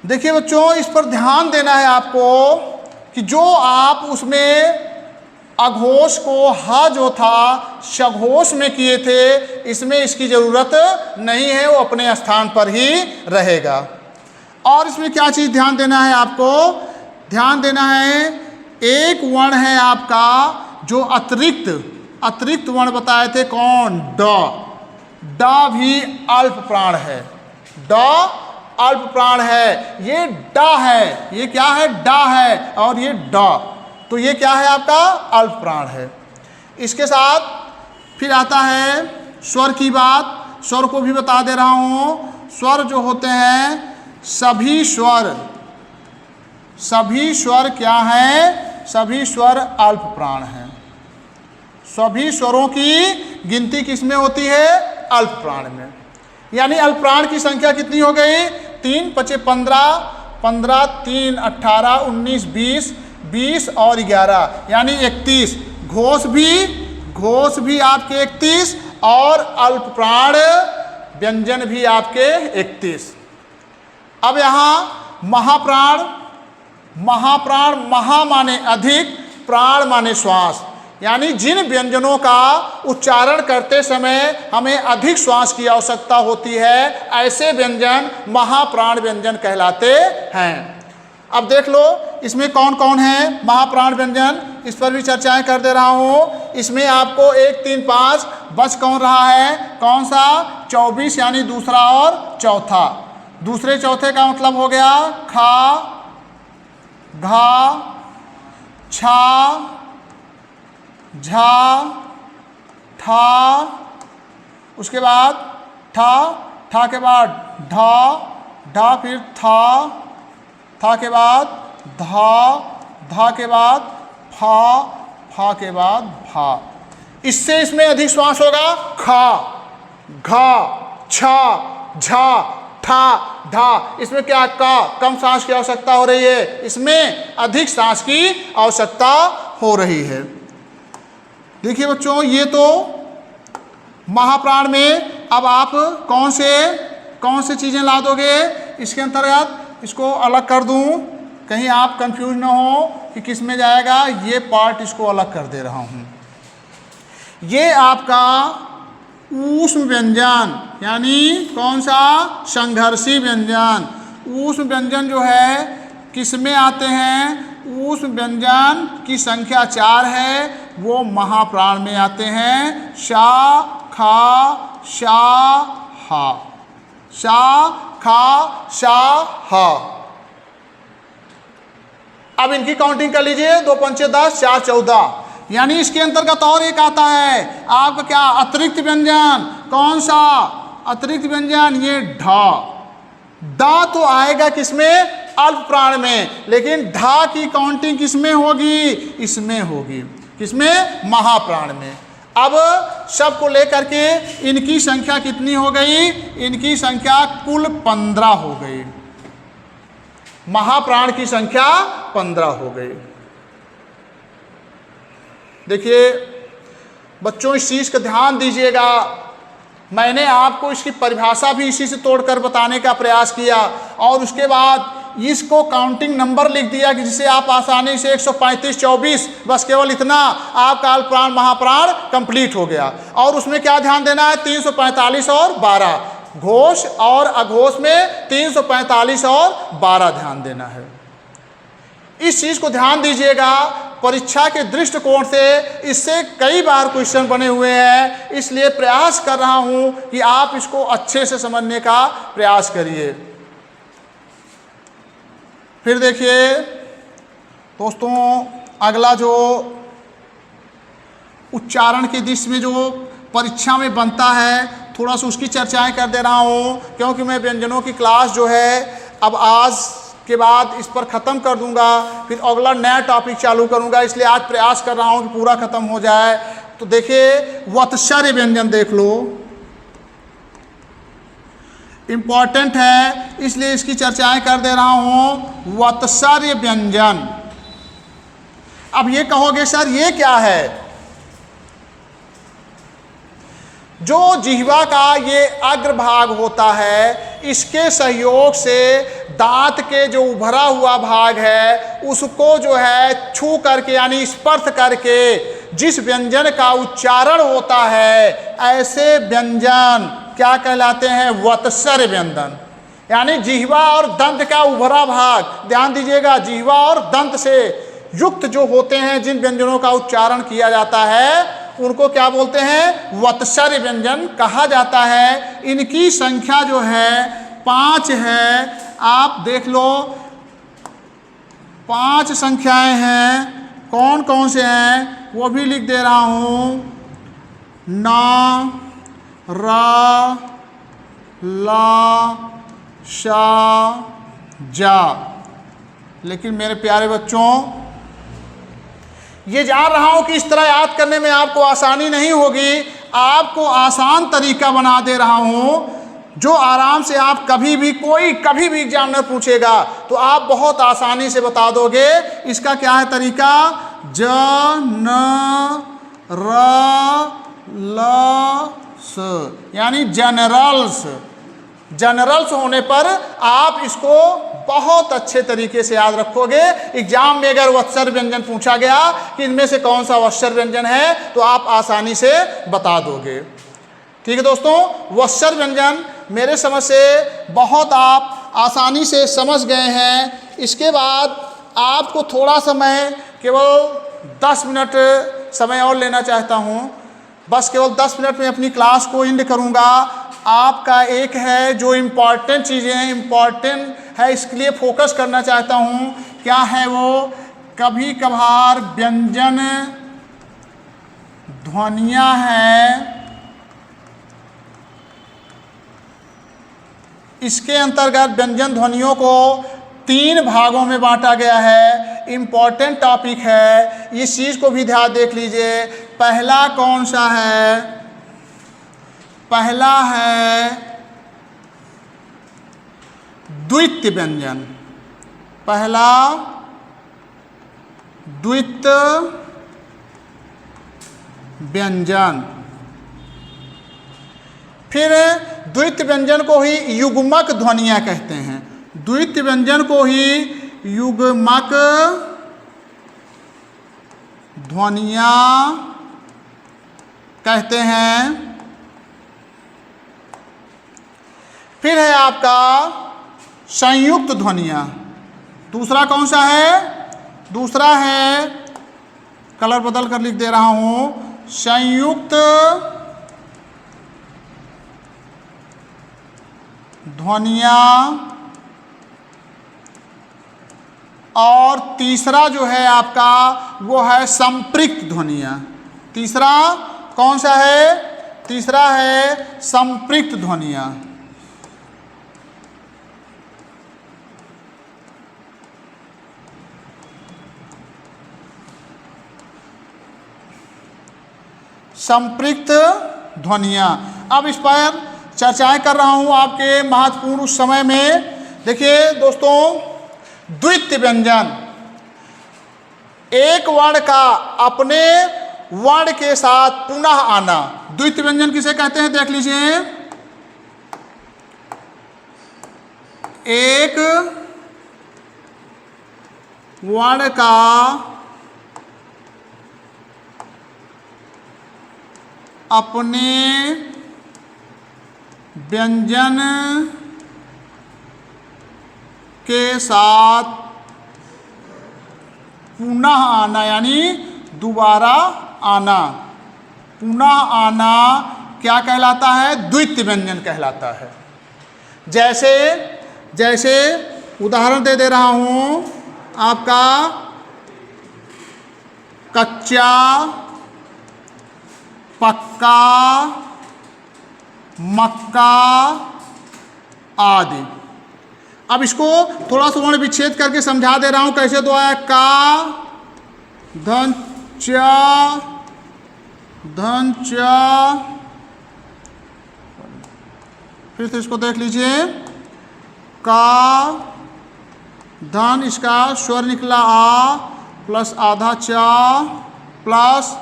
देखिए बच्चों, इस पर ध्यान देना है आपको कि जो आप उसमें अघोष को हा जो था सघोष में किए थे, इसमें इसकी ज़रूरत नहीं है, वो अपने स्थान पर ही रहेगा। और इसमें क्या चीज़ ध्यान देना है आपको, ध्यान देना है, एक वर्ण है आपका जो अतिरिक्त वर्ण बताए थे, कौन, ड। ड भी अल्प प्राण है, ड अल्प प्राण है। ये डा है, ये क्या है, डा है, और ये डा, तो ये क्या है आपका अल्प प्राण है। इसके साथ फिर आता है स्वर की बात, स्वर को भी बता दे रहा हूँ। स्वर जो होते हैं, सभी स्वर क्या हैं, सभी स्वर अल्प प्राण हैं। सभी स्वरों की गिनती किसमें होती है, अल्प प्राण में। यानी अल्प प्राण की संख्या कितनी हो गई, 3 × 5 = 15, 15 × 3 = 18, 19, 20 और 11 यानी 31। घोष भी आपके 31 और अल्प प्राण व्यंजन भी आपके 31। अब यहाँ महाप्राण, महा माने अधिक, प्राण माने श्वास, यानी जिन व्यंजनों का उच्चारण करते समय हमें अधिक श्वास की आवश्यकता होती है, ऐसे व्यंजन महाप्राण व्यंजन कहलाते हैं। अब देख लो इसमें कौन कौन है महाप्राण व्यंजन, इस पर भी चर्चाएं कर दे रहा हूँ। इसमें आपको 1, 3, 5 बच कौन रहा है, कौन सा, 24 यानी दूसरा और चौथा। दूसरे चौथे का मतलब हो गया खा, घा, छा, झा, ठा, उसके बाद ठा के बाद ढा, फिर था के बाद धा के बाद फा के बाद भा। इससे इसमें अधिक श्वास होगा, खा, घा, छा, झा, ठा, धा। इसमें क्या, का, कम सांस की आवश्यकता हो रही है, इसमें अधिक सांस की आवश्यकता हो रही है। देखिए बच्चों, ये तो महाप्राण में अब आप कौन से चीज़ें ला दोगे इसके अंतर्गत, इसको अलग कर दूं कहीं आप कंफ्यूज ना हो कि किस में जाएगा। ये पार्ट इसको अलग कर दे रहा हूं। ये आपका ऊष्म व्यंजन, यानी कौन सा, संघर्षी व्यंजन। ऊष्म व्यंजन जो है किस में आते हैं, ऊष्म व्यंजन की संख्या 4 है, वो महाप्राण में आते हैं। शा, खा, शा, हा, शा, खा, शा, हा। अब इनकी काउंटिंग कर लीजिए, 2 पंचे 10, 4 14। यानी इसके अंतर्गत और एक आता है आपका क्या, अतिरिक्त व्यंजन। कौन सा अतिरिक्त व्यंजन, ये ढा। डा तो आएगा किसमें, अल्प प्राण में, लेकिन ढा की काउंटिंग किसमें होगी, इसमें होगी। किसमें, महाप्राण में। अब सबको लेकर के इनकी संख्या कितनी हो गई, इनकी संख्या कुल 15 हो गई। महाप्राण की संख्या 15 हो गई। देखिए बच्चों, इस चीज़ का ध्यान दीजिएगा। मैंने आपको इसकी परिभाषा भी इसी से तोड़कर बताने का प्रयास किया और उसके बाद इसको काउंटिंग नंबर लिख दिया कि जिसे आप आसानी से 135, 24, बस केवल इतना आपका अल्प प्राण महाप्राण कंप्लीट हो गया। और उसमें क्या ध्यान देना है, 345 और 12, घोष और अघोष में 345 और 12 ध्यान देना है। इस चीज़ को ध्यान दीजिएगा। परीक्षा के दृष्टिकोण से इससे कई बार क्वेश्चन बने हुए हैं, इसलिए प्रयास कर रहा हूं कि आप इसको अच्छे से समझने का प्रयास करिए। फिर देखिए दोस्तों, अगला जो उच्चारण के दृष्टि में जो परीक्षा में बनता है, थोड़ा सा उसकी चर्चाएं कर दे रहा हूं, क्योंकि मैं व्यंजनों की क्लास जो है अब आज के बाद इस पर ख़त्म कर दूंगा, फिर अगला नया टॉपिक चालू करूंगा, इसलिए आज प्रयास कर रहा हूं कि पूरा ख़त्म हो जाए। तो देखिए वत्सर्य व्यंजन देख लो, इम्पॉर्टेंट है, इसलिए इसकी चर्चाएं कर दे रहा हूं। वत्सर्य व्यंजन। अब ये कहोगे सर ये क्या है, जो जिह्वा का ये अग्रभाग होता है, इसके सहयोग से दांत के जो उभरा हुआ भाग है उसको जो है छू करके यानी स्पर्श करके जिस व्यंजन का उच्चारण होता है, ऐसे व्यंजन क्या कहलाते हैं, वत्सर्य व्यंजन। यानी जिह्वा और दंत का उभरा भाग, ध्यान दीजिएगा, जिह्वा और दंत से युक्त जो होते हैं, जिन व्यंजनों का उच्चारण किया जाता है उनको क्या बोलते हैं, वत्सर्य व्यंजन कहा जाता है। इनकी संख्या जो है 5 है, आप देख लो 5 संख्याएं हैं। कौन कौन से हैं वो भी लिख दे रहा हूँ। ना, रा, ला, शा, जा। लेकिन मेरे प्यारे बच्चों, ये जान रहा हूं कि इस तरह याद करने में आपको आसानी नहीं होगी, आपको आसान तरीका बना दे रहा हूं, जो आराम से आप कभी भी एग्जामिनर पूछेगा तो आप बहुत आसानी से बता दोगे। इसका क्या है तरीका, ज, न, र, ल, स, यानी जनरल्स। जनरल्स होने पर आप इसको बहुत अच्छे तरीके से याद रखोगे। एग्जाम में अगर वत्सर्य व्यंजन पूछा गया कि इनमें से कौन सा वत्सर्य व्यंजन है तो आप आसानी से बता दोगे। ठीक है दोस्तों, वत्सर्य व्यंजन मेरे समझ से बहुत आप आसानी से समझ गए हैं। इसके बाद आपको थोड़ा समय, केवल 10 मिनट समय और लेना चाहता हूँ। बस केवल 10 मिनट में अपनी क्लास को एंड करूँगा। आपका एक है जो इम्पॉर्टेंट चीज़ें हैं, इम्पॉर्टेंट है, इसके लिए फोकस करना चाहता हूँ। क्या है वो, कभी कभार व्यंजन ध्वनियाँ हैं, इसके अंतर्गत व्यंजन ध्वनियों को 3 भागों में बांटा गया है। इम्पॉर्टेंट टॉपिक है, इस चीज़ को भी ध्यान देख लीजिए। पहला कौन सा है, पहला है द्वित्व व्यंजन। पहला द्वित्व व्यंजन। फिर द्वितीय व्यंजन को ही युग्मक ध्वनियाँ कहते हैं। द्वितीय व्यंजन को ही युग्मक ध्वनियाँ कहते हैं। फिर है आपका संयुक्त ध्वनियाँ। दूसरा कौन सा है? दूसरा है, कलर बदल कर लिख दे रहा हूँ, संयुक्त ध्वनियाँ। और तीसरा जो है आपका वो है संपृक्त ध्वनियाँ। तीसरा कौन सा है? तीसरा है संपृक्त ध्वनियाँ। संपृक्त ध्वनियाँ। अब इस पर चर्चाएं कर रहा हूँ आपके महत्वपूर्ण उस समय में। देखिए दोस्तों, द्वितीय व्यंजन, एक वर्ण का अपने वर्ण के साथ पुनः आना। द्वितीय व्यंजन किसे कहते हैं? देख लीजिए, एक वर्ण का अपने व्यंजन के साथ पुनः आना, यानी दोबारा आना। पुनः आना क्या कहलाता है? द्वितीय व्यंजन कहलाता है। जैसे जैसे उदाहरण दे रहा हूँ आपका, कच्चा, पक्का, मक्का आदि। अब इसको थोड़ा सा वर्ण विच्छेद करके समझा दे रहा हूं। कैसे दो है? का, धन चा, धन चा। फिर से इसको देख लीजिए, का, धन, इसका स्वर निकला आ, प्लस आधा चा, प्लस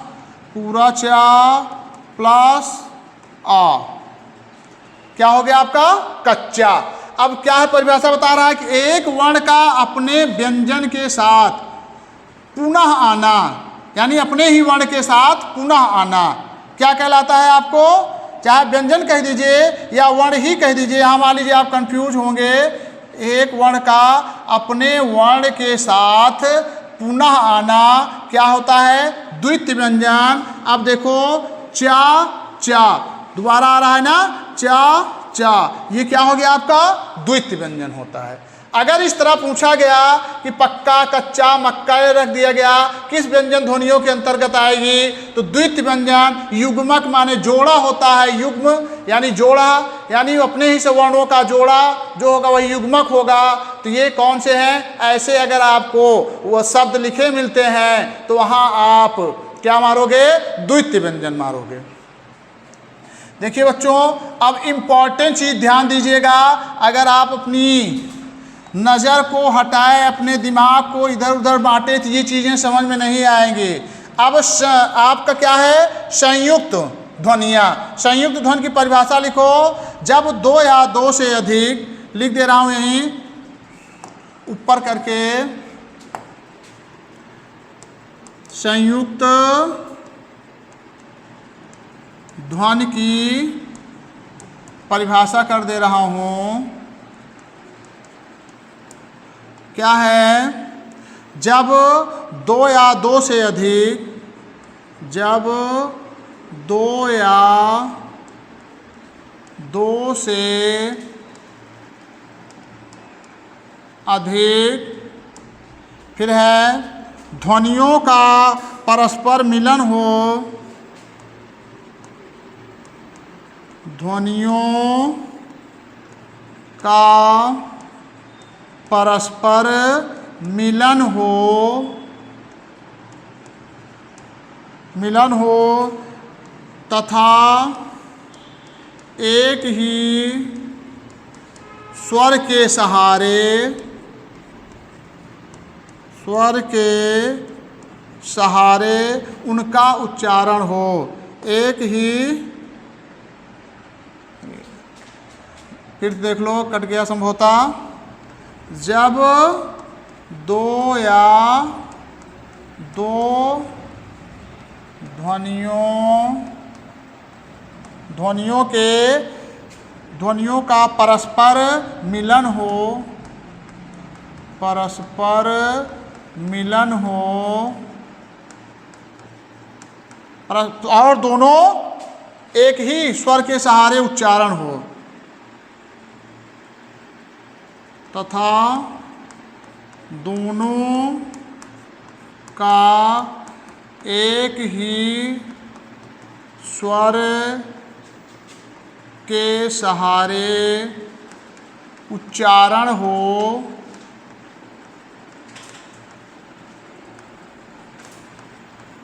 पूरा चा, प्लस आ। क्या हो गया आपका? कच्चा। अब क्या है? परिभाषा बता रहा है कि एक वर्ण का अपने व्यंजन के साथ पुनः आना, यानी अपने ही वर्ण के साथ पुनः आना क्या कहलाता है? आपको चाहे व्यंजन कह दीजिए या वर्ण ही कह दीजिए, यहाँ मान लीजिए आप कंफ्यूज होंगे। एक वर्ण का अपने वर्ण के साथ पुनः आना क्या होता है? द्वितीय व्यंजन। अब देखो, चा, चा, दोबारा आ रहा है ना, चा, चा, ये क्या हो गया आपका? द्वितीय व्यंजन होता है। अगर इस तरह पूछा गया कि पक्का, कच्चा, मक्का रख दिया गया, किस व्यंजन ध्वनियों के अंतर्गत आएगी? तो द्वितीय व्यंजन युग्मक माने जोड़ा होता है। युग्म यानी जोड़ा, यानी अपने ही से वर्णों का जोड़ा जो होगा वही युग्मक होगा। तो ये कौन से हैं? ऐसे अगर आपको वह शब्द लिखे मिलते हैं तो वहाँ आप क्या मारोगे? द्वितीय व्यंजन मारोगे। देखिए बच्चों, अब इम्पॉर्टेंट चीज़ ध्यान दीजिएगा। अगर आप अपनी नज़र को हटाएं, अपने दिमाग को इधर उधर बांटे, तो ये चीज़ें समझ में नहीं आएंगी। अब आपका क्या है? संयुक्त ध्वनियाँ। संयुक्त ध्वनि की परिभाषा लिखो। जब दो या दो से अधिक, लिख दे रहा हूँ यहीं ऊपर करके, संयुक्त ध्वनि की परिभाषा कर दे रहा हूँ। क्या है? जब दो या दो से अधिक, जब दो या दो से अधिक, फिर है ध्वनियों का परस्पर मिलन हो, ध्वनियों का परस्पर मिलन हो तथा एक ही स्वर के सहारे उनका उच्चारण हो। एक ही, फिर देख लो, कट गया संभवता। जब दो या दो ध्वनियों का परस्पर मिलन हो और दोनों एक ही स्वर के सहारे उच्चारण हो तथा दोनों का एक ही स्वर के सहारे उच्चारण हो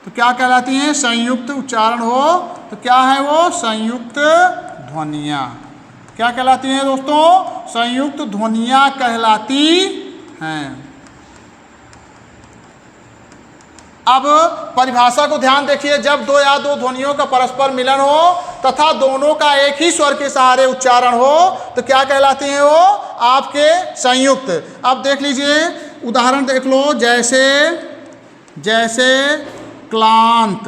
तो क्या कहलाती हैं? संयुक्त उच्चारण हो तो क्या है वो? संयुक्त ध्वनियाँ। क्या कहलाती हैं दोस्तों? संयुक्त ध्वनियाँ कहलाती हैं। अब परिभाषा को ध्यान देखिए। जब दो या दो ध्वनियों का परस्पर मिलन हो तथा दोनों का एक ही स्वर के सहारे उच्चारण हो तो क्या कहलाती हैं वो? आपके संयुक्त। अब देख लीजिए, उदाहरण देख लो। जैसे क्लांत,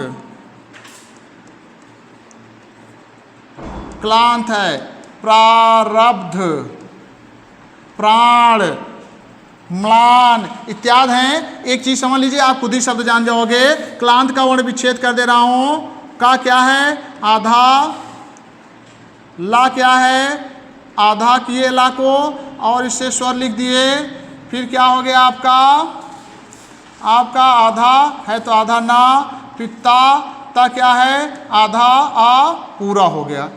क्लांत है, प्रारब्ध, प्राण, म्लान इत्यादि हैं। एक चीज समझ लीजिए, आप खुद ही शब्द जान जाओगे। क्लांत का वर्ण विच्छेद कर दे रहा हूं। का क्या है? आधा। ला क्या है? आधा किए ला को और इससे स्वर लिख दिए। फिर क्या हो गया आपका आधा है तो आधा ना, फिर ता क्या है? आधा आ पूरा हो गया।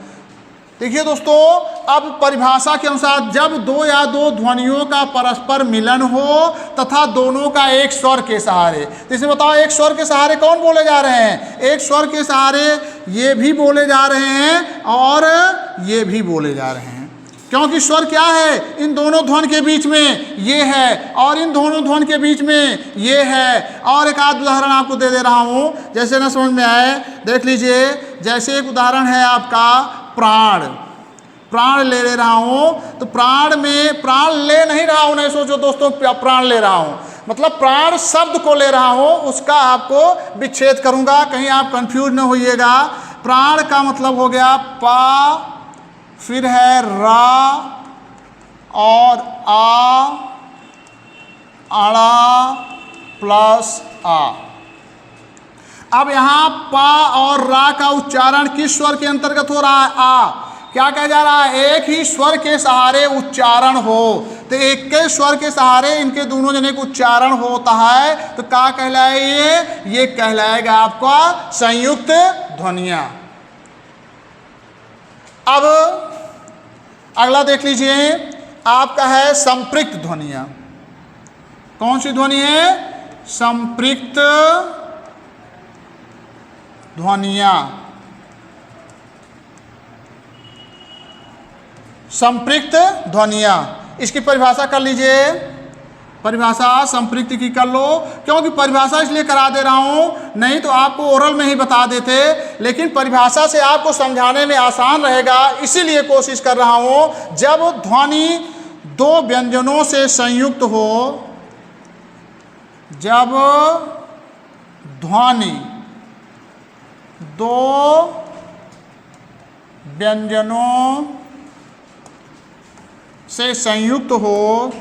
देखिए दोस्तों, अब परिभाषा के अनुसार जब दो या दो ध्वनियों का परस्पर मिलन हो तथा दोनों का एक स्वर के सहारे, तो इसे बताओ, एक स्वर के सहारे कौन बोले जा रहे हैं? एक स्वर के सहारे ये भी बोले जा रहे हैं और ये भी बोले जा रहे हैं। क्योंकि स्वर क्या है? इन दोनों ध्वन के बीच में ये है और इन दोनों ध्वन के बीच में ये है। और एक आध उदाहरण आपको दे दे रहा हूं, जैसे ना समझ में आए, देख लीजिए। जैसे एक उदाहरण है आपका प्राण। प्राण ले रहा हूं तो प्राण में प्राण ले नहीं रहा हूं, नहीं सोचो दोस्तों प्राण ले रहा हूं, मतलब प्राण शब्द को ले रहा हूं, उसका आपको विच्छेद करूंगा, कहीं आप कंफ्यूज न होइएगा। प्राण का मतलब हो गया पा, फिर है रा और आ, अड़ा प्लस आ। अब यहाँ पा और रा का उच्चारण किस स्वर के अंतर्गत हो रहा है? आ। क्या कहा जा रहा है? एक ही स्वर के सहारे उच्चारण हो। तो एक के स्वर के सहारे इनके दोनों जने का उच्चारण होता है तो क्या कहलाए? ये कहलाएगा आपका संयुक्त ध्वनियाँ। अब अगला देख लीजिए, आपका है संपृक्त ध्वनियाँ। कौन सी ध्वनि है? संपृक्त ध्वनियाँ। संपृक्त ध्वनियाँ, इसकी परिभाषा कर लीजिए। परिभाषा संपृक्त की कर लो, क्योंकि परिभाषा इसलिए करा दे रहा हूँ, नहीं तो आपको ओरल में ही बता देते, लेकिन परिभाषा से आपको समझाने में आसान रहेगा, इसीलिए कोशिश कर रहा हूँ। जब ध्वनि दो व्यंजनों से संयुक्त हो, जब ध्वनि दो व्यंजनों से संयुक्त हो,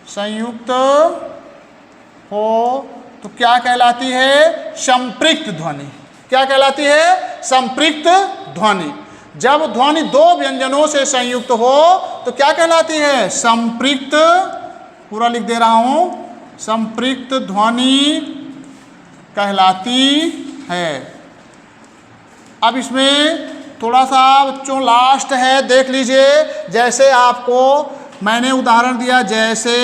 संयुक्त हो तो क्या कहलाती है? संपृक्त ध्वनि। क्या कहलाती है? संपृक्त ध्वनि। जब ध्वनि दो व्यंजनों से संयुक्त हो तो क्या कहलाती है? संपृक्त, पूरा लिख दे रहा हूं, संपृक्त ध्वनि कहलाती है। अब इसमें थोड़ा सा बच्चों लास्ट है, देख लीजिए। जैसे आपको मैंने उदाहरण दिया, जैसे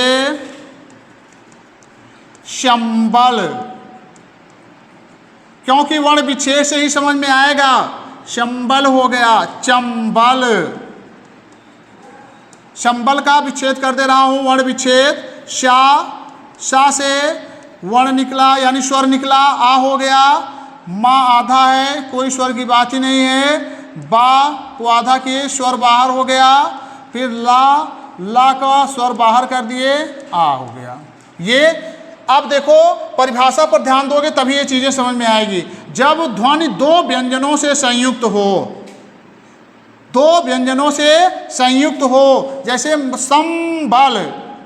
शंबल, क्योंकि वर्ण विच्छेद से ही समझ में आएगा। शंबल हो गया, चंबल, संबल का विच्छेद कर दे रहा हूँ, वर्ण विच्छेद। शा से वर्ण निकला यानी स्वर निकला, आ हो गया। माँ आधा है, कोई स्वर की बात ही नहीं है। बा को आधा किए, स्वर बाहर हो गया। फिर ला का स्वर बाहर कर दिए, आ हो गया। ये अब देखो परिभाषा पर ध्यान दोगे तभी ये चीज़ें समझ में आएगी। जब ध्वनि दो व्यंजनों से संयुक्त हो, दो व्यंजनों से संयुक्त हो, जैसे संबल,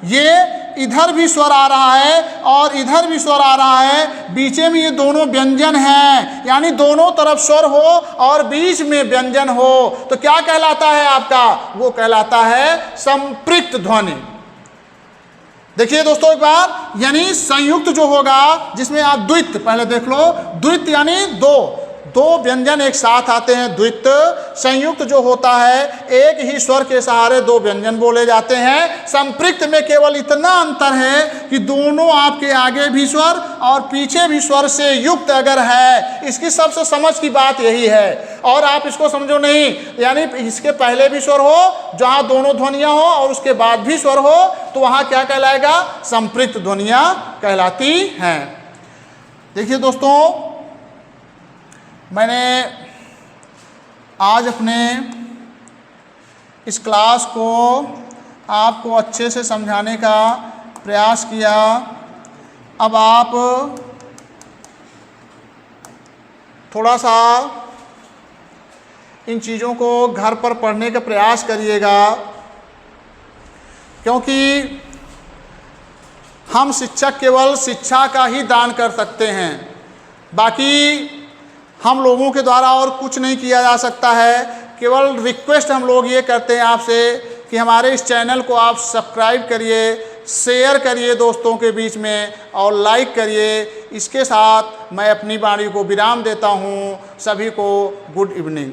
ये इधर भी स्वर आ रहा है और इधर भी स्वर आ रहा है, बीच में ये दोनों व्यंजन हैं, यानी दोनों तरफ स्वर हो और बीच में व्यंजन हो, तो क्या कहलाता है आपका? वो कहलाता है संपृक्त ध्वनि। देखिए दोस्तों एक बार, यानी संयुक्त जो होगा, जिसमें आप द्वित पहले देख लो, द्वित यानी दो व्यंजन एक साथ आते हैं, द्वित। संयुक्त जो होता है, एक ही स्वर के सहारे दो व्यंजन बोले जाते हैं। संपृक्त में केवल इतना अंतर है कि दोनों आपके आगे भी स्वर और पीछे भी स्वर से युक्त अगर है, इसकी सबसे समझ की बात यही है। और आप इसको समझो नहीं, यानी इसके पहले भी स्वर हो जहाँ दोनों ध्वनियाँ हो और उसके बाद भी स्वर हो, तो वहाँ क्या कहलाएगा? संपृक्त ध्वनियाँ कहलाती हैं। देखिए दोस्तों, मैंने आज अपने इस क्लास को आपको अच्छे से समझाने का प्रयास किया। अब आप थोड़ा सा इन चीज़ों को घर पर पढ़ने का प्रयास करिएगा, क्योंकि हम शिक्षक केवल शिक्षा का ही दान कर सकते हैं, बाकी हम लोगों के द्वारा और कुछ नहीं किया जा सकता है। केवल रिक्वेस्ट हम लोग ये करते हैं आपसे कि हमारे इस चैनल को आप सब्सक्राइब करिए, शेयर करिए दोस्तों के बीच में और लाइक करिए। इसके साथ मैं अपनी वाणी को विराम देता हूँ। सभी को गुड इवनिंग।